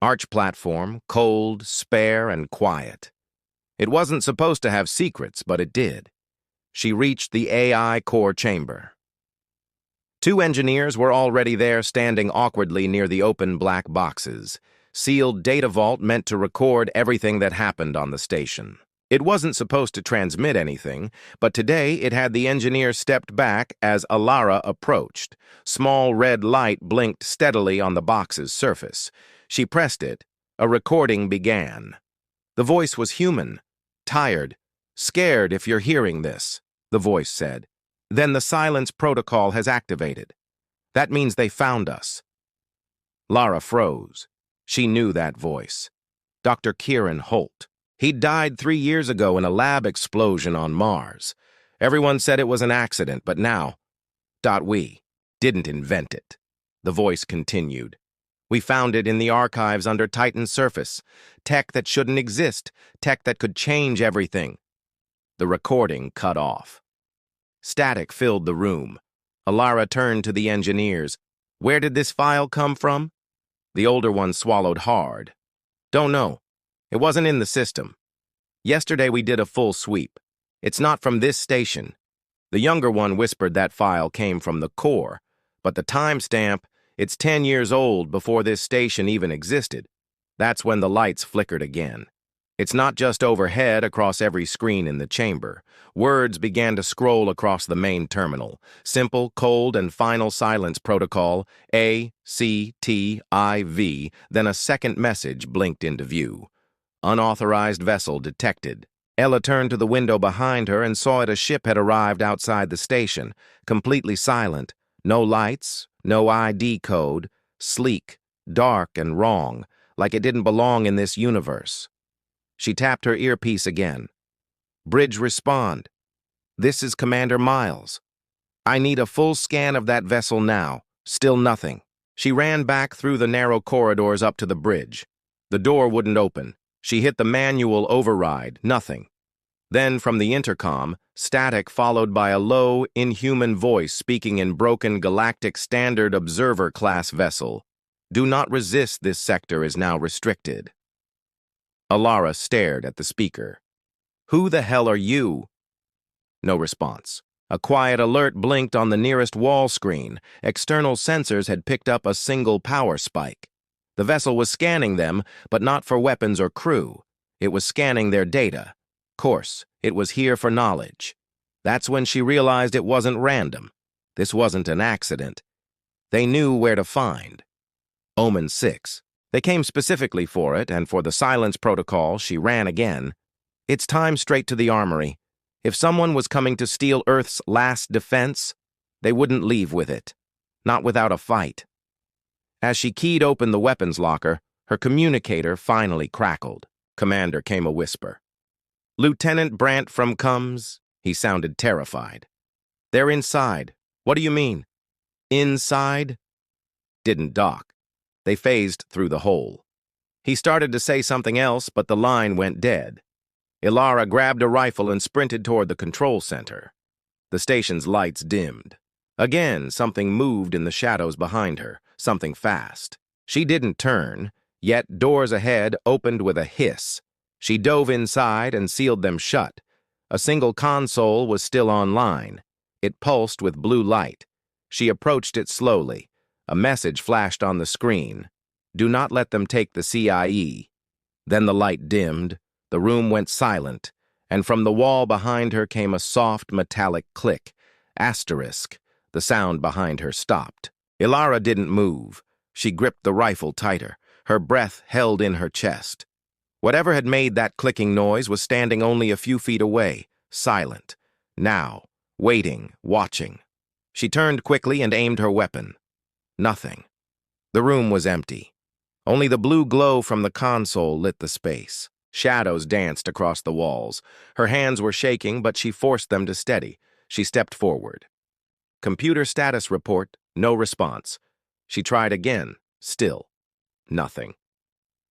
Arch platform, cold, spare, and quiet. It wasn't supposed to have secrets, but it did. She reached the AI core chamber. Two engineers were already there, standing awkwardly near the open black boxes. Sealed data vault meant to record everything that happened on the station. It wasn't supposed to transmit anything, but today it had the engineer stepped back as Alara approached. Small red light blinked steadily on the box's surface. She pressed it. A recording began. The voice was human, tired, scared if you're hearing this, the voice said. Then the silence protocol has activated. That means they found us. Lara froze. She knew that voice. Dr. Kieran Holt. He'd died 3 years ago in a lab explosion on Mars. Everyone said it was an accident, but now, we didn't invent it. The voice continued. We found it in the archives under Titan's surface. Tech that shouldn't exist. Tech that could change everything. The recording cut off. Static filled the room. Alara turned to the engineers. Where did this file come from? The older one swallowed hard. Don't know. It wasn't in the system. Yesterday we did a full sweep. It's not from this station. The younger one whispered that file came from the core, but the timestamp, it's 10 years old before this station even existed. That's when the lights flickered again. It's not just overhead across every screen in the chamber. Words began to scroll across the main terminal. Simple, cold, and final silence protocol, A-C-T-I-V, then a second message blinked into view. Unauthorized vessel detected. Ella turned to the window behind her and saw a ship had arrived outside the station, completely silent. No lights, no ID code, sleek, dark, and wrong, like it didn't belong in this universe. She tapped her earpiece again. Bridge respond. This is Commander Miles. I need a full scan of that vessel now. Still nothing. She ran back through the narrow corridors up to the bridge. The door wouldn't open. She hit the manual override. Nothing. Then from the intercom, static followed by a low, inhuman voice speaking in broken galactic standard observer class vessel. Do not resist, this sector is now restricted. Alara stared at the speaker. Who the hell are you? No response. A quiet alert blinked on the nearest wall screen. External sensors had picked up a single power spike. The vessel was scanning them, but not for weapons or crew. It was scanning their data. Course, it was here for knowledge. That's when she realized it wasn't random. This wasn't an accident. They knew where to find. Omen 6. They came specifically for it, and for the silence protocol, she ran again. It's time straight to the armory. If someone was coming to steal Earth's last defense, they wouldn't leave with it. Not without a fight. As she keyed open the weapons locker, her communicator finally crackled. Commander, came a whisper. Lieutenant Brant from Combs? He sounded terrified. They're inside. What do you mean? Inside? Didn't dock. They phased through the hole. He started to say something else, but the line went dead. Alara grabbed a rifle and sprinted toward the control center. The station's lights dimmed. Again, something moved in the shadows behind her, something fast. She didn't turn, yet doors ahead opened with a hiss. She dove inside and sealed them shut. A single console was still online. It pulsed with blue light. She approached it slowly. A message flashed on the screen. Do not let them take the CIE. Then the light dimmed, the room went silent, and from the wall behind her came a soft metallic click. Asterisk. The sound behind her stopped. Alara didn't move. She gripped the rifle tighter, her breath held in her chest. Whatever had made that clicking noise was standing only a few feet away, silent. Now, waiting, watching. She turned quickly and aimed her weapon. Nothing. The room was empty. Only the blue glow from the console lit the space. Shadows danced across the walls. Her hands were shaking, but she forced them to steady. She stepped forward. Computer status report, no response. She tried again, still. Nothing.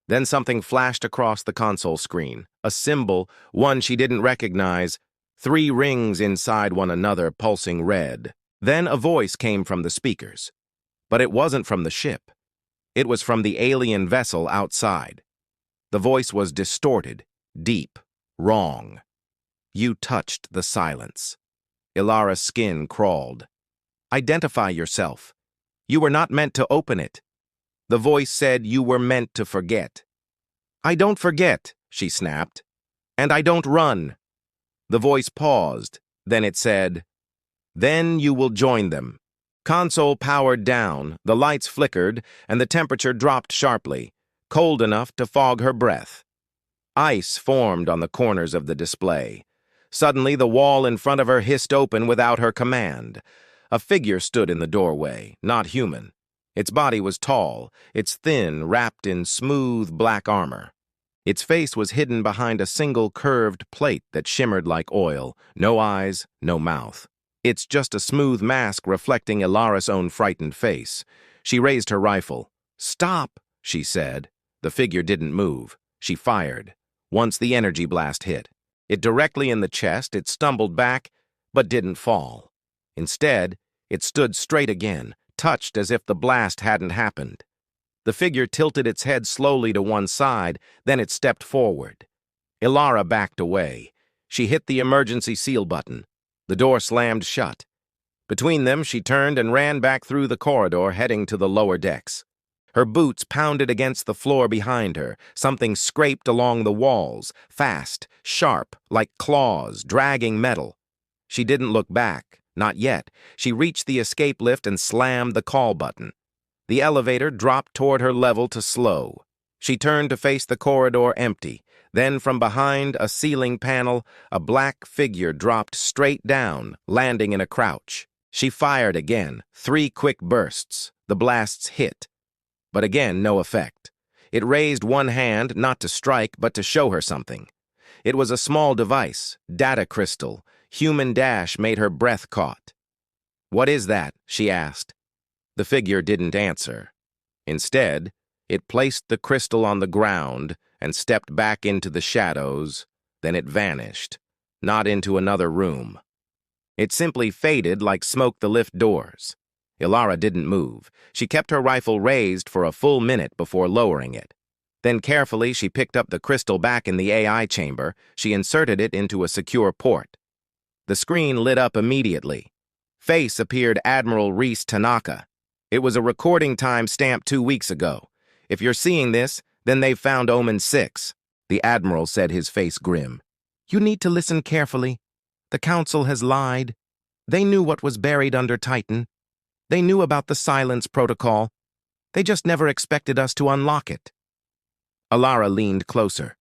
Then something flashed across the console screen. A symbol, one she didn't recognize. 3 rings inside one another, pulsing red. Then a voice came from the speakers. But it wasn't from the ship. It was from the alien vessel outside. The voice was distorted, deep, wrong. You touched the silence. Ilara's skin crawled. Identify yourself. You were not meant to open it. The voice said you were meant to forget. I don't forget, she snapped. And I don't run. The voice paused. Then it said, then you will join them. Console powered down, the lights flickered, and the temperature dropped sharply, cold enough to fog her breath. Ice formed on the corners of the display. Suddenly, the wall in front of her hissed open without her command. A figure stood in the doorway, not human. Its body was tall, its thin, wrapped in smooth black armor. Its face was hidden behind a single curved plate that shimmered like oil, no eyes, no mouth. It's just a smooth mask reflecting Ilara's own frightened face. She raised her rifle. Stop, she said. The figure didn't move. She fired. Once the energy blast hit it directly in the chest, it stumbled back, but didn't fall. Instead, it stood straight again, touched as if the blast hadn't happened. The figure tilted its head slowly to one side, then it stepped forward. Ilara backed away. She hit the emergency seal button. The door slammed shut. Between them, she turned and ran back through the corridor, heading to the lower decks. Her boots pounded against the floor behind her. Something scraped along the walls, fast, sharp, like claws, dragging metal. She didn't look back, not yet. She reached the escape lift and slammed the call button. The elevator dropped toward her level to slow. She turned to face the corridor empty. Then from behind a ceiling panel, a black figure dropped straight down, landing in a crouch. She fired again, 3 quick bursts. The blasts hit. But again, no effect. It raised one hand, not to strike, but to show her something. It was a small device, data crystal. Human dash made her breath caught. What is that? She asked. The figure didn't answer. Instead, it placed the crystal on the ground and stepped back into the shadows. Then it vanished, not into another room. It simply faded like smoke the lift doors. Ilara didn't move. She kept her rifle raised for a full minute before lowering it. Then carefully she picked up the crystal back in the AI chamber. She inserted it into a secure port. The screen lit up immediately. Face appeared Admiral Reese Tanaka. It was a recording time stamped 2 weeks ago. If you're seeing this, then they've found Omen 6. The Admiral said, his face grim. You need to listen carefully. The Council has lied. They knew what was buried under Titan. They knew about the silence protocol. They just never expected us to unlock it. Ilara leaned closer.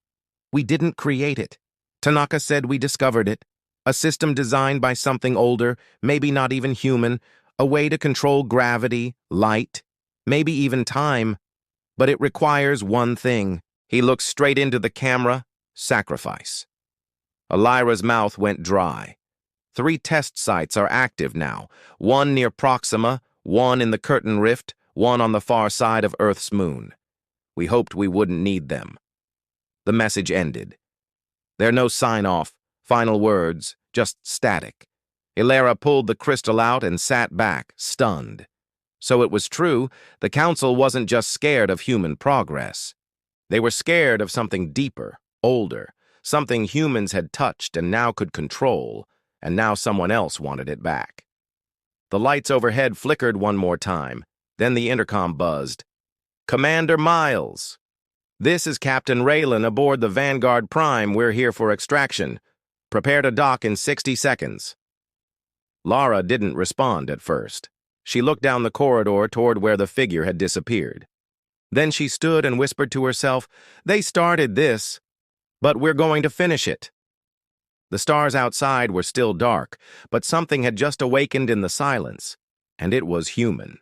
We didn't create it. Tanaka said we discovered it. A system designed by something older, maybe not even human, a way to control gravity, light, maybe even time. But it requires one thing. He looked straight into the camera. Sacrifice. Ilara's mouth went dry. 3 test sites are active now, 1 near Proxima, 1 in the Curtain Rift, 1 on the far side of Earth's moon. We hoped we wouldn't need them. The message ended. There are no sign-off, final words, just static. Ilara pulled the crystal out and sat back, stunned. So it was true, the Council wasn't just scared of human progress. They were scared of something deeper, older, something humans had touched and now could control, and now someone else wanted it back. The lights overhead flickered one more time. Then the intercom buzzed. Commander Miles! This is Captain Raylan aboard the Vanguard Prime. We're here for extraction. Prepare to dock in 60 seconds. Lara didn't respond at first. She looked down the corridor toward where the figure had disappeared. Then she stood and whispered to herself, They started this, but we're going to finish it. The stars outside were still dark, but something had just awakened in the silence, and it was human.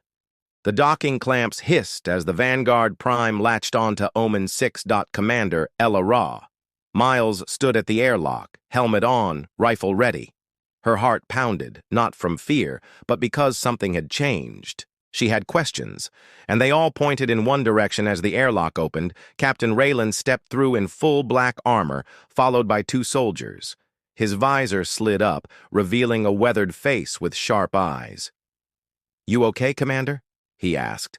The docking clamps hissed as the Vanguard Prime latched onto Omen 6. Commander Ella Ra. Miles stood at the airlock, helmet on, rifle ready. Her heart pounded, not from fear, but because something had changed. She had questions, and they all pointed in one direction as the airlock opened. Captain Raylan stepped through in full black armor, followed by 2 soldiers. His visor slid up, revealing a weathered face with sharp eyes. You okay, Commander? He asked.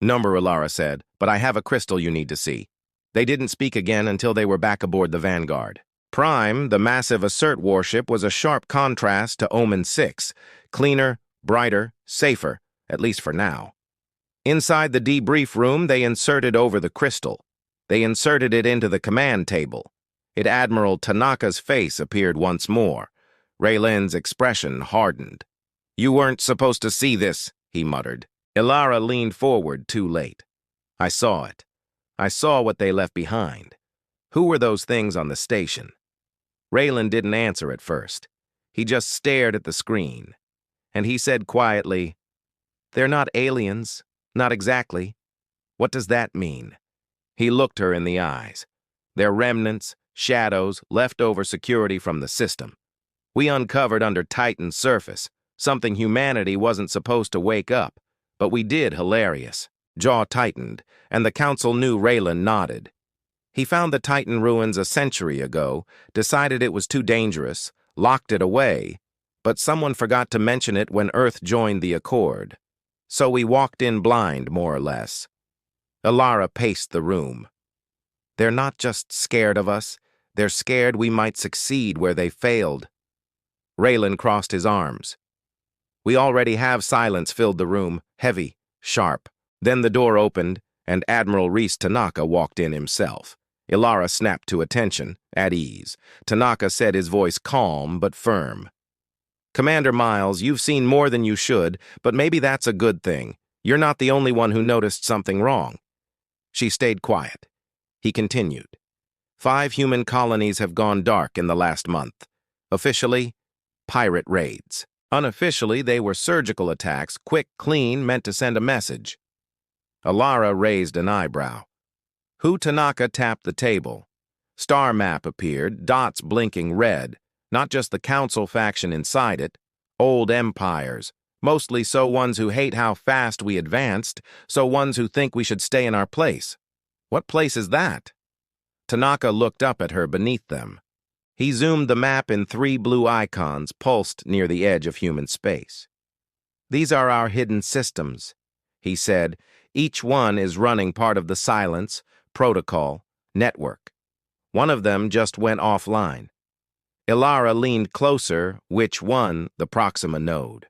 Number, Ilara said, but I have a crystal you need to see. They didn't speak again until they were back aboard the Vanguard. Prime, the massive Assert warship, was a sharp contrast to Omen 6, cleaner, brighter, safer, at least for now. Inside the debrief room, they inserted over the crystal. They inserted it into the command table. Admiral Tanaka's face appeared once more. Raylan's expression hardened. "You weren't supposed to see this," he muttered. Ilara leaned forward too late. "I saw it. I saw what they left behind. Who were those things on the station?" Raylan didn't answer at first. He just stared at the screen. And he said quietly, "They're not aliens. Not exactly. What does that mean?" He looked her in the eyes. "They're remnants, shadows, leftover security from the system. We uncovered under Titan's surface, something humanity wasn't supposed to wake up, but we did. Hilarious." Jaw tightened, and the council knew Raylan nodded. He found the Titan ruins a century ago, decided it was too dangerous, locked it away, but someone forgot to mention it when Earth joined the Accord. So we walked in blind, more or less. Ilara paced the room. "They're not just scared of us, they're scared we might succeed where they failed." Raylan crossed his arms. "We already have." Silence filled the room, heavy, sharp. Then the door opened, and Admiral Reese Tanaka walked in himself. Ilara snapped to attention, at ease. Tanaka said, his voice calm but firm. "Commander Miles, you've seen more than you should, but maybe that's a good thing. You're not the only one who noticed something wrong." She stayed quiet. He continued. 5 human colonies have gone dark in the last month. Officially, pirate raids. Unofficially, they were surgical attacks, quick, clean, meant to send a message. Ilara raised an eyebrow. Tanaka tapped the table. Star map appeared, dots blinking red. Not just the council faction inside it. Old empires. Mostly so ones who hate how fast we advanced, so ones who think we should stay in our place. What place is that? Tanaka looked up at her beneath them. He zoomed the map in 3 blue icons pulsed near the edge of human space. "These are our hidden systems," he said. "Each one is running part of the silence, protocol, network. One of them just went offline." Ilara leaned closer. Which one? The Proxima node.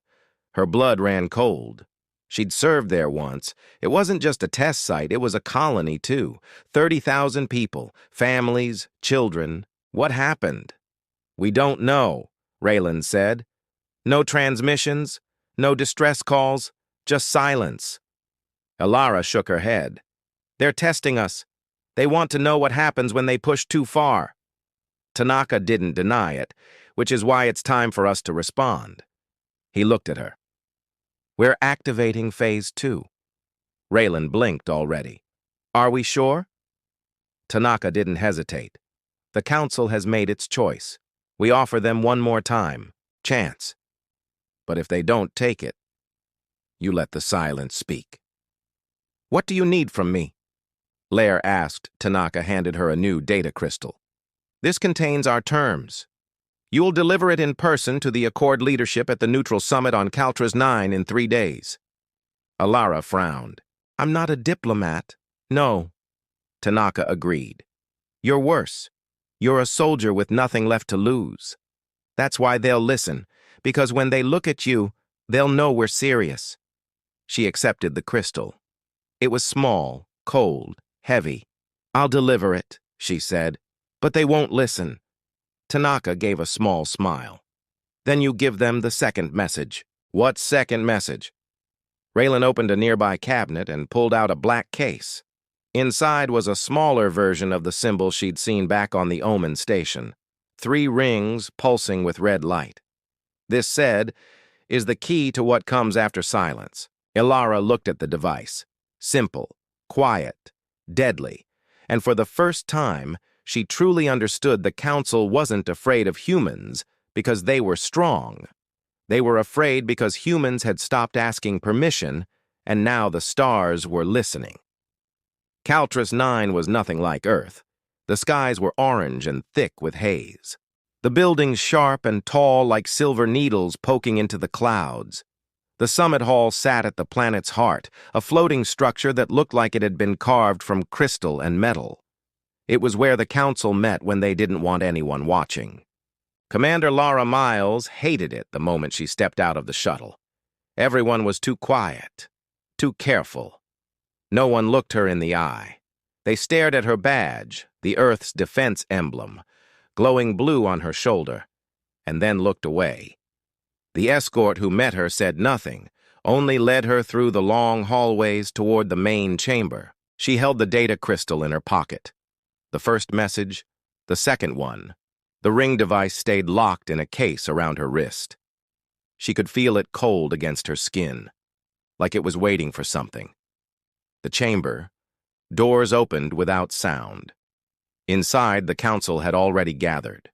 Her blood ran cold. She'd served there once. It wasn't just a test site, it was a colony, too. 30,000 people, families, children. What happened? "We don't know," Raylan said. "No transmissions, no distress calls, just silence." Ilara shook her head. "They're testing us. They want to know what happens when they push too far." Tanaka didn't deny it, which is why it's time for us to respond. He looked at her. "We're activating Phase 2. Raylan blinked already. "Are we sure?" Tanaka didn't hesitate. "The Council has made its choice. We offer them one more time. Chance. But if they don't take it, you let the silence speak." "What do you need from me?" Lair asked. Tanaka handed her a new data crystal. "This contains our terms. You will deliver it in person to the Accord leadership at the Neutral Summit on Caltras 9 in 3 days. Ilara frowned. "I'm not a diplomat." "No," Tanaka agreed. "You're worse. You're a soldier with nothing left to lose. That's why they'll listen, because when they look at you, they'll know we're serious." She accepted the crystal. It was small, cold, heavy. "I'll deliver it," she said, "but they won't listen." Tanaka gave a small smile. "Then you give them the second message." "What second message?" Raylan opened a nearby cabinet and pulled out a black case. Inside was a smaller version of the symbol she'd seen back on the Omen station. 3 rings pulsing with red light. This said, "is the key to what comes after silence." Ilara looked at the device. Simple, quiet, deadly. And for the first time, she truly understood the Council wasn't afraid of humans because they were strong. They were afraid because humans had stopped asking permission, and now the stars were listening. Caltras 9 was nothing like Earth. The skies were orange and thick with haze. The buildings sharp and tall like silver needles poking into the clouds. The summit hall sat at the planet's heart, a floating structure that looked like it had been carved from crystal and metal. It was where the council met when they didn't want anyone watching. Commander Laura Miles hated it the moment she stepped out of the shuttle. Everyone was too quiet, too careful. No one looked her in the eye. They stared at her badge, the Earth's defense emblem, glowing blue on her shoulder, and then looked away. The escort who met her said nothing, only led her through the long hallways toward the main chamber. She held the data crystal in her pocket. The first message, the second one. The ring device stayed locked in a case around her wrist. She could feel it cold against her skin, like it was waiting for something. The chamber. Doors opened without sound. Inside, the council had already gathered.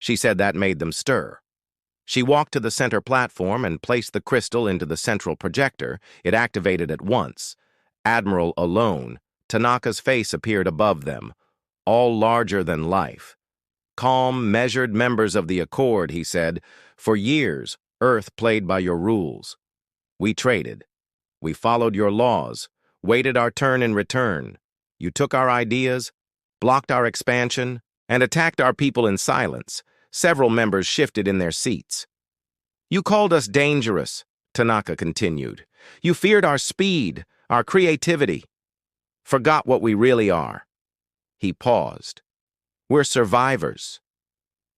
She said that made them stir. She walked to the center platform and placed the crystal into the central projector. It activated at once. Admiral alone, Tanaka's face appeared above them, all larger than life. Calm, measured members of the Accord, he said. For years, Earth played by your rules. We traded. We followed your laws, waited our turn in return. You took our ideas, blocked our expansion, and attacked our people in silence. Several members shifted in their seats. You called us dangerous, Tanaka continued. You feared our speed, our creativity. Forgot what we really are. He paused. We're survivors.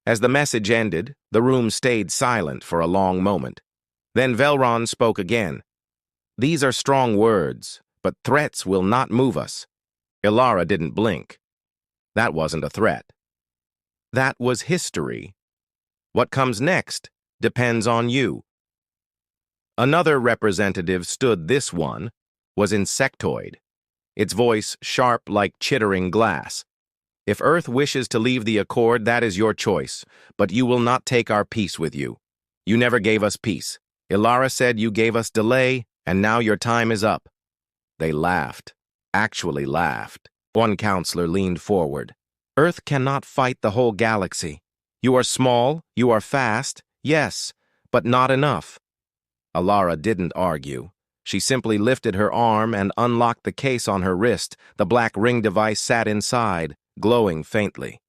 As the message ended, the room stayed silent for a long moment. Then Velron spoke again. These are strong words, but threats will not move us. Ilara didn't blink. That wasn't a threat. That was history. What comes next depends on you. Another representative stood. This one was insectoid, its voice sharp like chittering glass. If Earth wishes to leave the Accord, that is your choice, but you will not take our peace with you. You never gave us peace. Ilara said you gave us delay, and now your time is up. They laughed, actually laughed. One counselor leaned forward. Earth cannot fight the whole galaxy. You are small, you are fast, yes, but not enough. Ilara didn't argue. She simply lifted her arm and unlocked the case on her wrist. The black ring device sat inside, glowing faintly.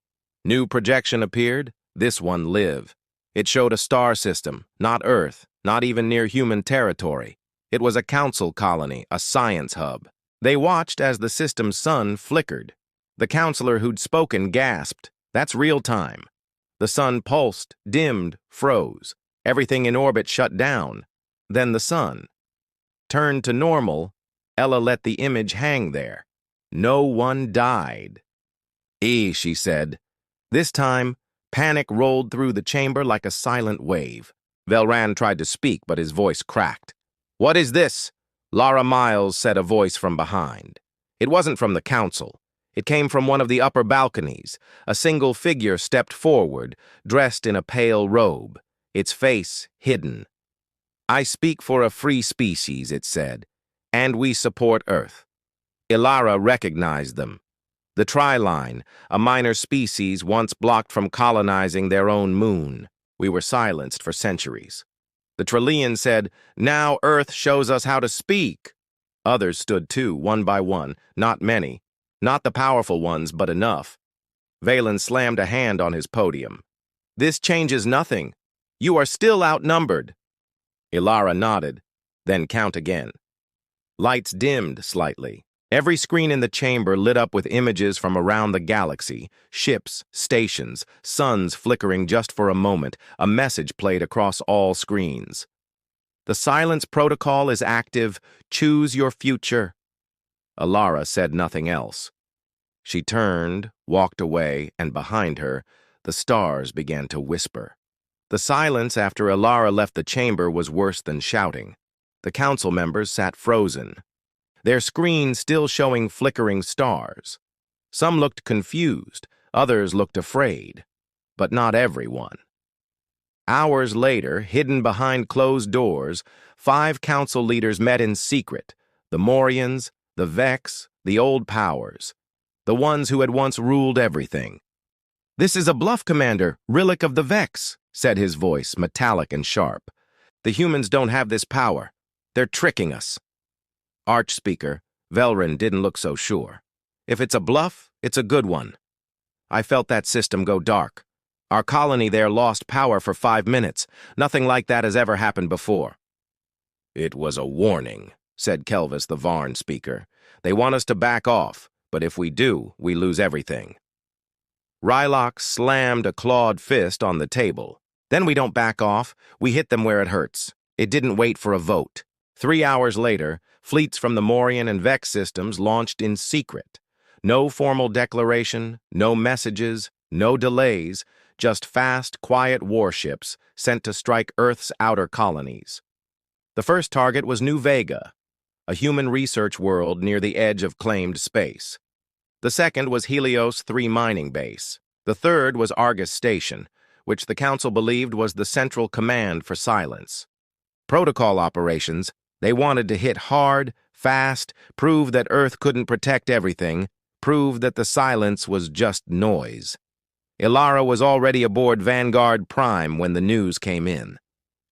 New projection appeared. This one lived. It showed a star system, not Earth, not even near human territory. It was a council colony, a science hub. They watched as the system's sun flickered. The counselor who'd spoken gasped. That's real time. The sun pulsed, dimmed, froze. Everything in orbit shut down. Then the sun turned to normal. Ella let the image hang there. No one died. She said. This time, panic rolled through the chamber like a silent wave. Velran tried to speak, but his voice cracked. What is this? Laura Miles said, a voice from behind. It wasn't from the council. It came from one of the upper balconies. A single figure stepped forward, dressed in a pale robe, its face hidden. I speak for a free species, it said, and we support Earth. Ilara recognized them. The Triline, a minor species once blocked from colonizing their own moon. We were silenced for centuries. The Trillian said, now Earth shows us how to speak. Others stood too, one by one, not many. Not the powerful ones, but enough. Valen slammed a hand on his podium. This changes nothing. You are still outnumbered. Ilara nodded, then count again. Lights dimmed slightly. Every screen in the chamber lit up with images from around the galaxy, ships, stations, suns flickering just for a moment. A message played across all screens. The silence protocol is active. Choose your future. Ilara said nothing else. She turned, walked away, and behind her, the stars began to whisper. The silence after Ilara left the chamber was worse than shouting. The council members sat frozen. their screen still showing flickering stars. Some looked confused, others looked afraid, but not everyone. Hours later, hidden behind closed doors, 5 council leaders met in secret: the Morians, the Vex, the old powers, the ones who had once ruled everything. "This is a bluff, Commander, relic of the Vex," said his voice, metallic and sharp. "The humans don't have this power. They're tricking us." Archspeaker, Velrin didn't look so sure. "If it's a bluff, it's a good one. I felt that system go dark. Our colony there lost power for 5 minutes. Nothing like that has ever happened before." "It was a warning," said Kelvis, the Varn speaker. "They want us to back off, but if we do, we lose everything." Rylock slammed a clawed fist on the table. "Then we don't back off. We hit them where it hurts." It didn't wait for a vote. 3 hours later, fleets from the Morian and Vex systems launched in secret. No formal declaration, no messages, no delays, just fast, quiet warships sent to strike Earth's outer colonies. The first target was New Vega, a human research world near the edge of claimed space. The second was Helios 3 mining base. The third was Argus Station, which the Council believed was the central command for Silence. Protocol operations, they wanted to hit hard, fast, prove that Earth couldn't protect everything, prove that the Silence was just noise. Ilara was already aboard Vanguard Prime when the news came in.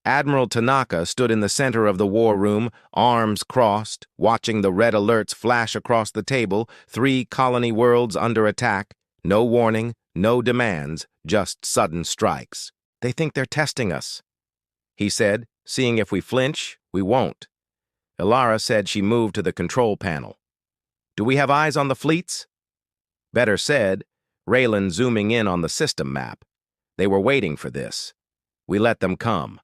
Admiral Tanaka stood in the center of the war room, arms crossed, watching the red alerts flash across the table, 3 colony worlds under attack, no warning, no demands, just sudden strikes. "They think they're testing us," he said. "Seeing if we flinch, we won't." Ilara said she moved to the control panel. "Do we have eyes on the fleets?" Better said, Raylan zooming in on the system map. "They were waiting for this. We let them come."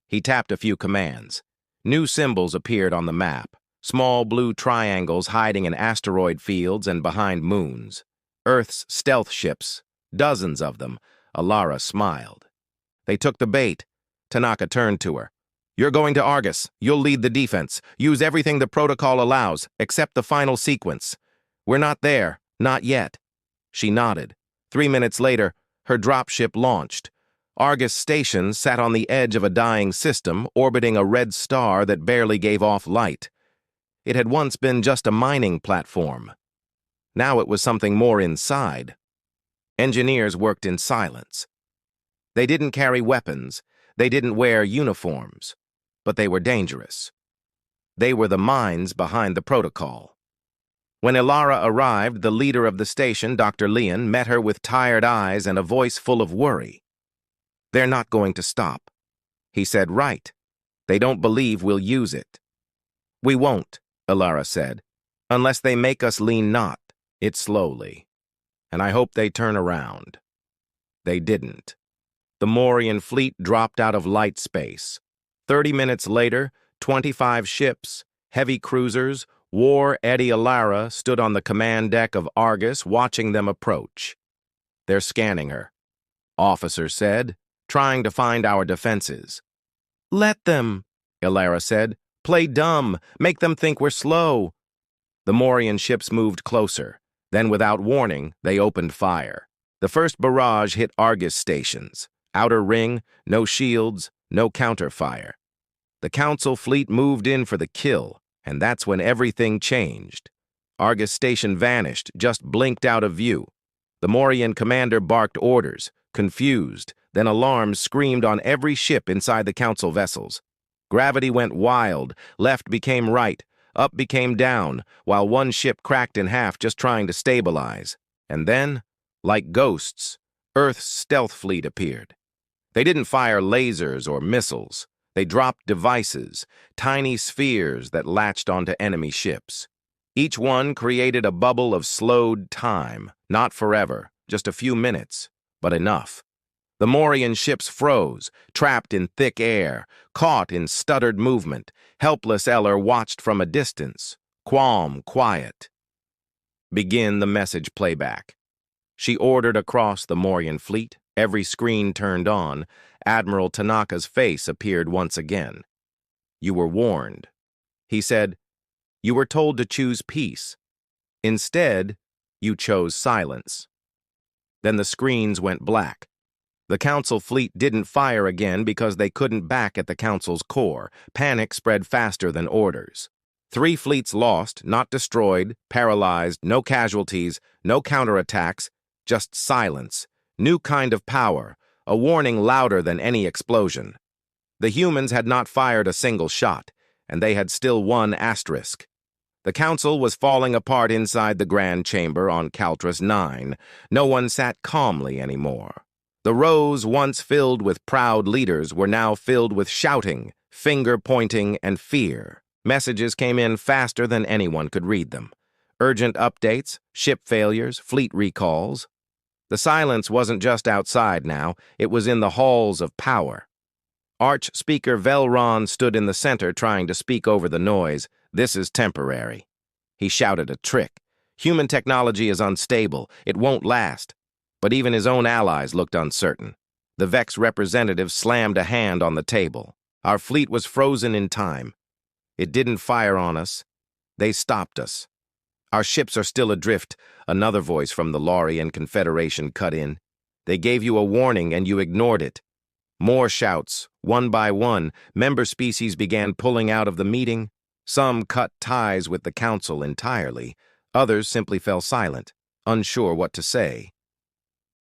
He tapped a few commands. New symbols appeared on the map, small blue triangles hiding in asteroid fields and behind moons. Earth's stealth ships, dozens of them. Ilara smiled. "They took the bait." Tanaka turned to her. "You're going to Argus. You'll lead the defense. Use everything the protocol allows, except the final sequence. We're not there, not yet." She nodded. 3 minutes later, her dropship launched. Argus Station sat on the edge of a dying system, orbiting a red star that barely gave off light. It had once been just a mining platform. Now it was something more inside. Engineers worked in silence. They didn't carry weapons. They didn't wear uniforms. But they were dangerous. They were the minds behind the protocol. When Ilara arrived, the leader of the station, Dr. Leon, met her with tired eyes and a voice full of worry. "They're not going to stop." He said, "Right. They don't believe we'll use it." "We won't," Ilara said, "unless they make us lean not it slowly. And I hope they turn around." They didn't. The Morian fleet dropped out of light space. 30 minutes later, 25 ships, heavy cruisers, War Eddie Ilara stood on the command deck of Argus watching them approach. "They're scanning her," officer said, "trying to find our defenses." "Let them," Ilara said. "Play dumb. Make them think we're slow." The Morian ships moved closer. Then, without warning, they opened fire. The first barrage hit Argus stations. Outer ring, no shields, no counterfire. The Council fleet moved in for the kill, and that's when everything changed. Argus Station vanished, just blinked out of view. The Morian commander barked orders, confused, then alarms screamed on every ship inside the Council vessels. Gravity went wild, left became right, up became down, while one ship cracked in half just trying to stabilize. And then, like ghosts, Earth's stealth fleet appeared. They didn't fire lasers or missiles. They dropped devices, tiny spheres that latched onto enemy ships. Each one created a bubble of slowed time, not forever, just a few minutes, but enough. The Morian ships froze, trapped in thick air, caught in stuttered movement. Helpless Eller watched from a distance, calm, quiet. "Begin the message playback." She ordered across the Morian fleet. Every screen turned on. Admiral Tanaka's face appeared once again. "You were warned." He said, You were told to choose peace. Instead, you chose silence. Then the screens went black. The Council fleet didn't fire again because they couldn't back at the Council's core. Panic spread faster than orders. 3 fleets lost, not destroyed, paralyzed, no casualties, no counterattacks, just silence. New kind of power, a warning louder than any explosion. The humans had not fired a single shot, and they had still won asterisk. The Council was falling apart inside the Grand Chamber on Caltras 9. No one sat calmly anymore. The rows once filled with proud leaders were now filled with shouting, finger-pointing, and fear. Messages came in faster than anyone could read them. Urgent updates, ship failures, fleet recalls. The silence wasn't just outside now, it was in the halls of power. Arch-Speaker Velron stood in the center trying to speak over the noise. This is temporary. He shouted a trick. Human technology is unstable. It won't last. But even his own allies looked uncertain. The Vex representative slammed a hand on the table. Our fleet was frozen in time. It didn't fire on us. They stopped us. Our ships are still adrift, another voice from the Laurian Confederation cut in. They gave you a warning and you ignored it. More shouts. One by one, member species began pulling out of the meeting. Some cut ties with the Council entirely. Others simply fell silent, unsure what to say.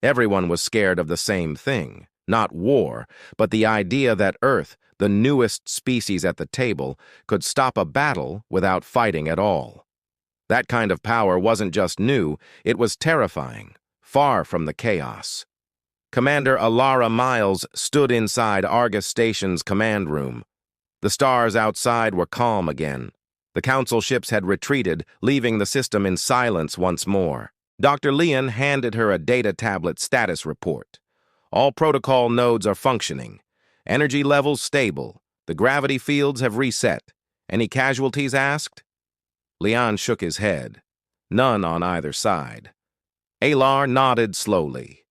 Everyone was scared of the same thing, not war, but the idea that Earth, the newest species at the table, could stop a battle without fighting at all. That kind of power wasn't just new, it was terrifying, far from the chaos. Commander Alara Miles stood inside Argus Station's command room. The stars outside were calm again. The Council ships had retreated, leaving the system in silence once more. Dr. Leon handed her a data tablet status report. All protocol nodes are functioning. Energy levels stable. The gravity fields have reset. Any casualties asked? Leon shook his head. None on either side. Alar nodded slowly.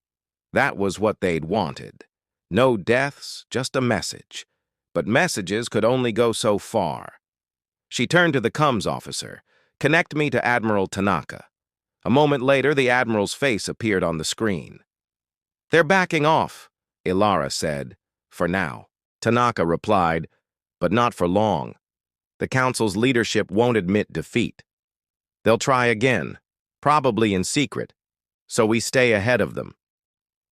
That was what they'd wanted. No deaths, just a message. But messages could only go so far. She turned to the comms officer. Connect me to Admiral Tanaka. A moment later, the Admiral's face appeared on the screen. They're backing off, Ilara said. For now. Tanaka replied, but not for long. The Council's leadership won't admit defeat. They'll try again, probably in secret, so we stay ahead of them.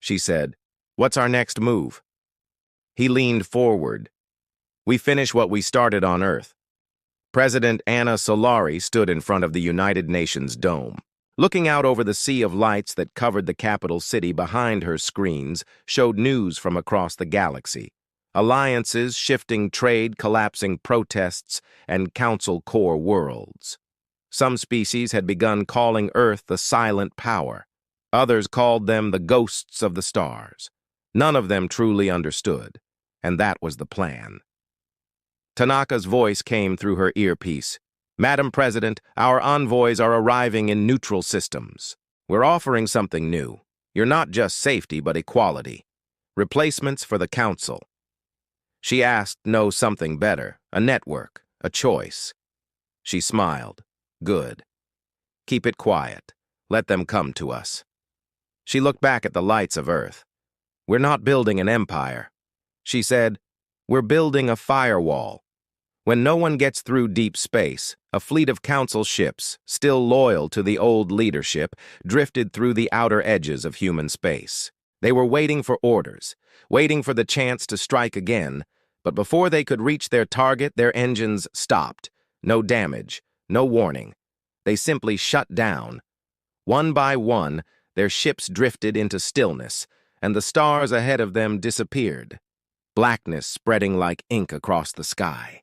She said, what's our next move? He leaned forward. We finish what we started on Earth. President Anna Solari stood in front of the United Nations dome. Looking out over the sea of lights that covered the capital city behind her screens showed news from across the galaxy. Alliances, shifting trade, collapsing protests, and Council core worlds. Some species had begun calling Earth the silent power. Others called them the ghosts of the stars. None of them truly understood, and that was the plan. Tanaka's voice came through her earpiece. Madam President, our envoys are arriving in neutral systems. We're offering something new. You're not just safety, but equality. Replacements for the Council. She asked, no, something better. A network. A choice. She smiled. Good. Keep it quiet. Let them come to us. She looked back at the lights of Earth. We're not building an empire. She said, we're building a firewall. When no one gets through deep space, a fleet of Council ships, still loyal to the old leadership, drifted through the outer edges of human space. They were waiting for orders, waiting for the chance to strike again, but before they could reach their target, their engines stopped. No damage, no warning. They simply shut down. One by one, their ships drifted into stillness, and the stars ahead of them disappeared. Blackness spreading like ink across the sky.